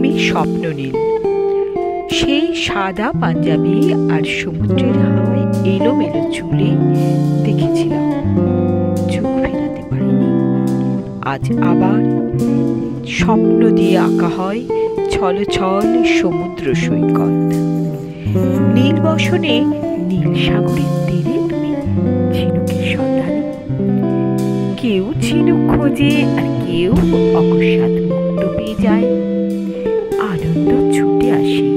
আমি স্বপ্ন নীল। সেই সাদা পাঞ্জাবি আর সমুদ্রের হাওয়ায় এলোমেলো চুলে দেখেছিলাম, চোখ ফেরাতে পারিনি। আজ আবার স্বপ্ন দিয়ে আঁকা হয় ছলছল সমুদ্র সৈকত। নীল বসনে নীল সাগরের তীরে তুমি ঝিনুকের সন্ধানে। কেউ ঝিনুক খোঁজে আর কেউ অকস্মাৎ মুক্ত পেয়ে যায়। আনন্দ ছুটে আসে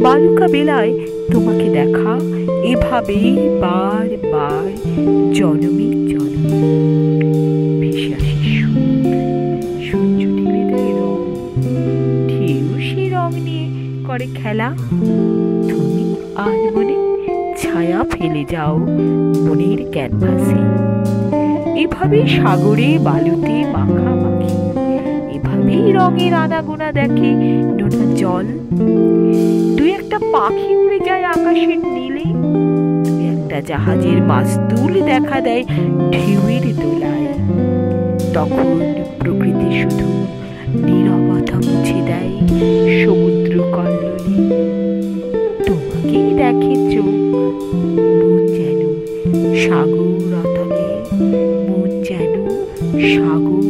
বালুকা বেলায় তোমাকে দেখা, এভাবেই বার বার জনমে জনমে। ভেসে আসে সূর্য ঢেলে দেয় রং, ঢেউ সে রং নিয়ে করে খেলা। তুমি আর মনে ছায়া ফেলে যাও মনের ক্যানভাসে। এভাবেই সাগরে বালুতে মাখামাখি, এভাবেই রঙের আনাগোনা দেখে নোনা জল। দুই একটা পাখি উড়ে যায় আকাশের নীলে, দুই একটা জাহাজের মাস্তুল দেখা দেয় ঢেউয়ের দোলায়। তখন প্রকৃতি শুধু নীরবতা মুছে দেয় সমুদ্র কল্লোলে। তোমাকেই দেখে চোখ, মন যেন সাগর অতলে, মন যেন সাগর।